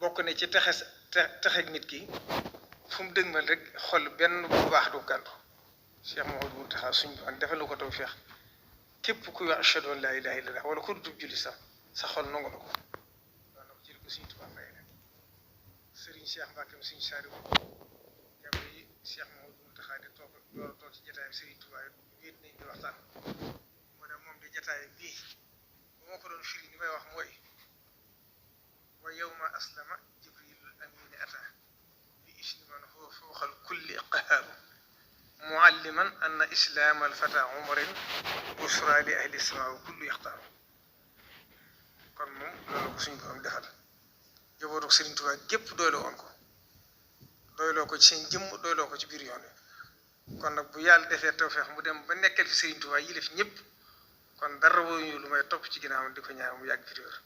bokk ne ci texeeg nit ki fu mu dëgmal rek xol benn bu baax du gàntu Cheikh Mouhamadou Mountakha suñ borom defal ko tawfeex képp kuy wax ashhadu an laa ilaaha illallaah wala ku dul julli sax sa xol nangu na ko loolu nag jël ko suñu Tuubaa fay rek Serigne Cheikh Mbacke mi suñu saari jamono yi Cheikh Mouhamadou Mountakha di toog ci jotaayam Serigne Touba wéet nañ di waxtaan mu ne moom di jotaay bii bu ma ko doon firi ni may wax mooy wa yawma aslama jibrilul amini ata bi isni man huwa fawqal kulli qahaaru mualliman anna islaam alfata umarin busra li ahli samaa wa kullu yaxtaaru kon moom loolu ko suñu borom defal jabootu Serigne Touba gépp doyloo woon ko doyloo ko ci seen jëmm doyloo ko ci biir yoon wi kon nag bu yàlla defee tawfeex mu dem ba nekkal fi Serigne Touba yilif ñëpp kon dara wóoñu lu may topp ci ginnaawam di ko ñaan mu yàgg fi wér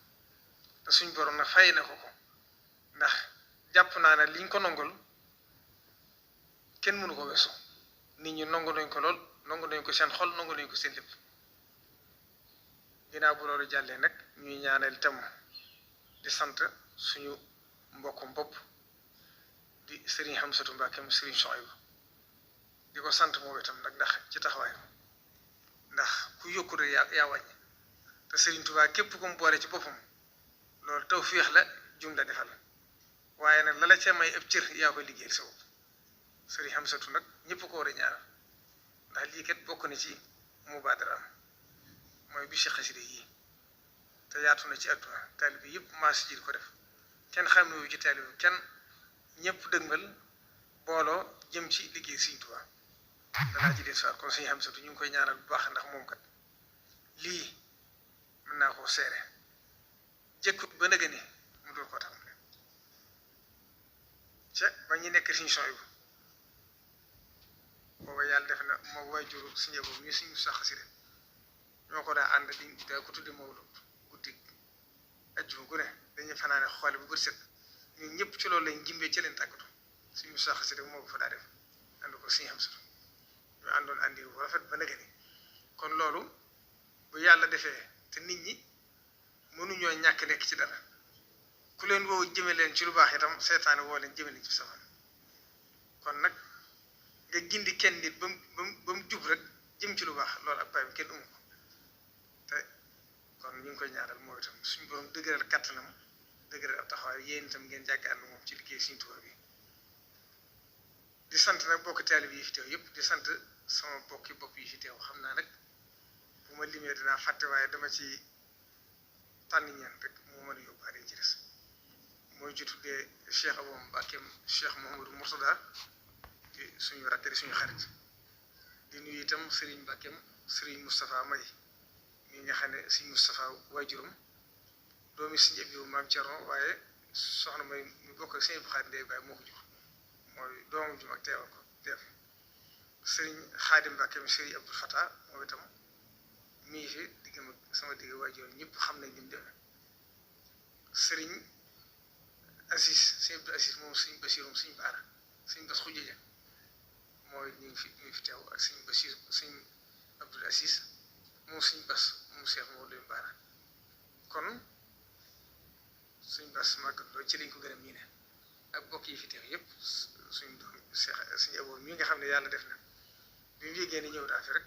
te suñ borom nag fay na ko ndax jàpp naa ne liñ ko nongul kenn mënu ko weesu nit ñi nangu nañ ko lool nangu nañ ko seen xol nangu nañ ko seen lépp ginnaaw bu loolu jàllee nag ñuy ñaanal itam di sant suñu mbokkum bopp di Serigne Hamsatou Mbacke Serigne Souhaïbou di ko sant moom itam nag ndax ci taxawaay ndax ku yokku rek yaa wàññi te Serigne Touba képp ku mu boole ci boppam loolu tawfeex la jum la defal waaye nag la la ca may ab cër yaa koy liggéeyal sa bopp Serigne Hamsatou nag ñëpp ko war a ñaanal ndax lii kat bokk na ci mubaadaraam mooy bi si xasida yi te yaatu na ci àdduna taalibe yëpp maas ji di ko def kenn xamewu ci taalibe kenn ñëpp dëgmal booloo jëm ci liggéey Serigne Touba danaa ci des fois kon Serigne Hamsatou ñu ngi koy ñaanal bu baax ndax moom kat lii mën naa koo seere jëkkut ba nëgë ni mu doon ko tax ca ba ñu nekk Serigne Souhaïbou booba yàlla def na moo waajuru si njëboobu ñu suñu sax si de ñoo ko daa ànd di daa ko tuddi mawlud guddi ajjuma gu ne dañuy fanaane xoole bu bët set ñun ñëpp ci loolu lañ jimbee ci leen tàggatu suñu sax si de moo ko fa daa def ànd ko Serigne Hamsatou ñu àndoon àndi bu rafet ba nëgë ni kon loolu bu yàlla defee te nit ñi mënuñoo ñàkk nekk ci dara ku leen woo jëme leen ci lu baax itam seetaane woo leen jëme leen ci safaan kon nag nga gindi kenn nit ba mu jub rek jëm ci lu baax loolu ak pay bi kenn umu ko te kon ñu ngi koy ñaaral moo itam suñu borom dëgëral kattanam dëgëral ab taxawaay yéen itam ngeen jàgg ànd moom ci liggéey Serigne Touba bi di sant nag bokk taalib yi fi teew yëpp di sant sama bokki bopp yi fi teew xam naa nag bu ma limee dinaa fàtte waaye dama ci tànn ñeen rek moo mën a yóbbaale ci des mooy ci tuddee Cheikh Abou Mbacké Cheikh Mouhamadou Mourtada di suñu rakk di suñu xarit di nuyu itam Serigne Mbacké Serigne Moustapha May mi nga xam ne Serigne Moustapha waajuram doomi Serigne Abibou Maam Thierno waaye soxna May mu bokk ak Serigne Bukhari Ndeye Baye moo ko jur mooy doomu ju mag teewal ko teew Serigne Khadim Mbacké mi Serigne Abdou Fatah moom itam mii fi diggam ak sama digg waajuram ñëpp xam nañ ni mu demee Serigne Assis Serigne Abdou Assis moom Serigne Bassirou Serigne Baara Serigne Bass Khoudia mooy ñu ngi fi teew ak Serigne Bassirou Serigne Abdou Assis moom Serigne Bass moom Cheikh Mawlid Baara kon Serigne Bass màgg loolu ci lañ ko gën a miine ak bokk yi fi teew yëpp suñ doom Serigne Abou mi nga xam ne yàlla def na bi mu yégée ni ñëw daa fi rek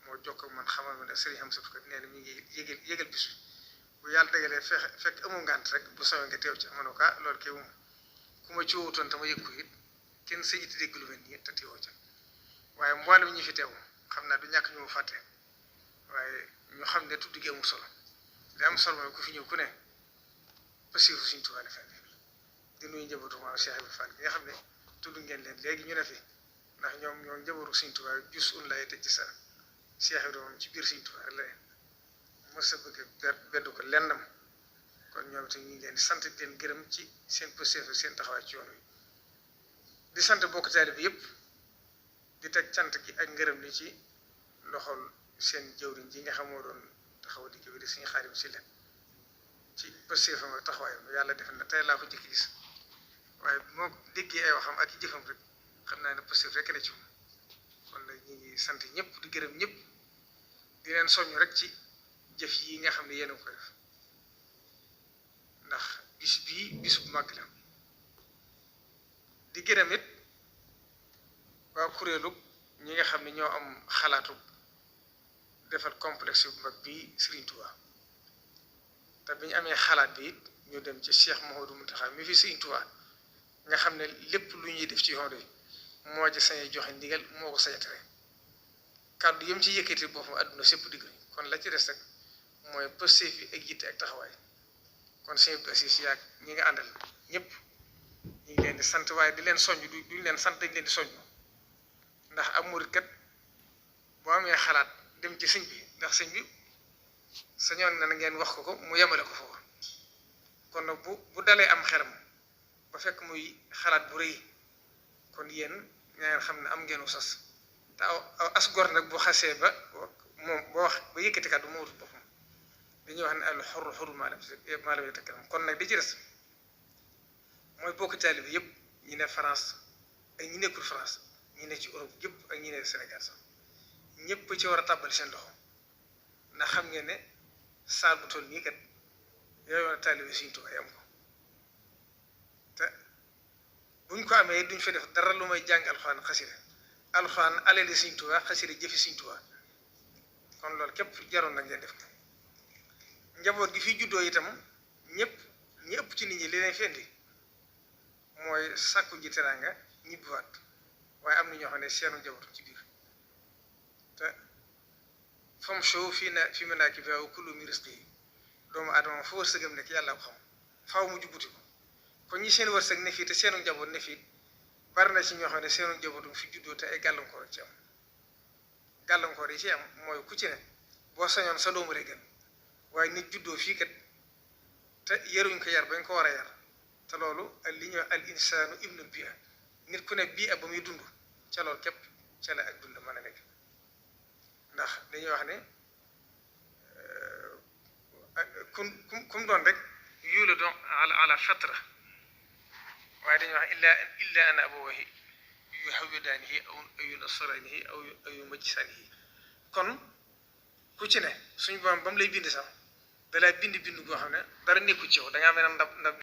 moo jokk ak man xamal ma ne Serigne Hamsatou kat nee na mi ngi yëgal bis bi bu yàlla dagalee fekk amoo ngànt rek bu sawee nga teew ci ma ne ko loolu kay moom ku ma ci wuutoon te ma yëg ko it kenn sëñi ti dégg lu mel nii te teewoo ca waaye mboolem ñi fi teew xam naa du ñàkk ñu mu fàtte waaye ñu xam ne tudd gi amul solo li am solo mooy ku fi ñëw ku ne pasiiru Serigne Touba la fekk di nuyu njabootu maam Cheikh Ibrahima Fall bi nga xam ne tudd ngeen leen léegi ñu ne fi ndax ñoom ñoo njabootu Serigne Touba jus un lay tëj ci sa Cheikh Ibrahima ci biir Serigne Touba la mos a bëgg beddu ko lennam kon ñoom itam ñu ngi leen di sant di leen gërëm ci seen pëstéef seen taxawaay ci yoon wi di sant bokk taalibe bi yëpp di teg cant gi ak ngërëm li ci loxol seen jëwriñ ji nga xam moo doon taxaw di bi di Serigne Khadim Sylla ci pëstéefam ak taxawaayam yàlla def na tey laa ko jëkk gis waaye moo déggee ay waxam ak i jëfam rek xam naa ne pëstéef rek la ci moom kon nag ñu ngi sant ñëpp di gërëm ñëpp di leen soññ rek ci jëf yi nga xam ne yéen a ko def ndax bis bii bis bu mag la di gërëm it waa kuréelu ñi nga xam ne ñoo am xalaatu defal complexe bu mag bii Serigne Touba te bi ñu amee xalaat bi it ñu dem ci Cheikh Mouhamadou Mountakha mi fi Serigne Touba nga xam ne lépp lu ñuy def ci yoon wi moo ci sañ joxe ndigal moo ko sañ tere kàddu yëm ci yëkkati boppam àdduna sépp digg kon la ci des rek mooy pëstéef bi ak yitte ak taxawaay kon sëñ Abdou Aziz yaag ñi nga àndal ñëpp ñu ngi leen di sant waaye di leen soññ duñ leen sant dañ leen di soññ ndax am murit kat boo amee xalaat dem ci sëñ bi ndax sëñ bi sañoon na ngeen wax ko mu yemale ko foofu kon nag bu dalee am xelam ba fekk muy xalaat bu rëy kon yéen ngeen xam ne am ngeenu sas te aw as gor nag bu xasee ba moom boo wax ba yëkkati kàddu moo wut boppam dañuy wax ne al xurru xurru maalam yatakalam kon nag di ci des mooy bokk taalibe yëpp ñi ne France ak ñi nekkul France ñi ne ci Europe yëpp ak ñi ne Sénégal sax ñëpp ci war a tàbbali seen loxo ndax xam ngeen ne saal bu toll nii kat yooyu woon taalibe Sëriñ Tuubaa am ko te buñ ko amee duñ fa def dara lu may jàng alxuraan xasida alxuraan alali Sëriñ Tuubaa xasida jëfi Sëriñ Tuubaa kon loolu képp jaroon nañ leen def ko njaboot gi fi juddoo itam ñëpp ñi ëpp ci nit ñi li leen fi indi mooy sàkku ji teraanga ñibbiwaat waaye am na ñoo xam ne seenu njabootu ci biir te famshuu fii manaakibihaa wa kuluu min rizqihi doomu aadama fa wërsëgam nekk yàlla ko xam faaw mu jubbuti ko kon ñi seen wërsëg ne fii te seenu njaboot ne fii bari na ci ñoo xam ne seenu njabootu fi juddoo te ay gàllankoor ci am gàllankoor yi ci am mooy ku ci ne boo sañoon sa doomu rek gën waaye nit juddoo fii kat te yaruñ ko yar bañ ko war a yar te loolu li ñuy wax al insaanu ibnu bi'a nit ku ne bii ak ba muy dund ca loolu képp ca la ak dund mën a nekk ndax dañuy wax ne kum doon rek yuula doon ala fatra waaye dañuy wax illa an abawayhi yuhawwidaanihi aw yunassiraanihi aw yumajjisaanihi kon ku ci ne suñu borom ba mu lay bind sax dalaa bind goo xam ne dara nekkul ci yow da ngaa mel ne ndab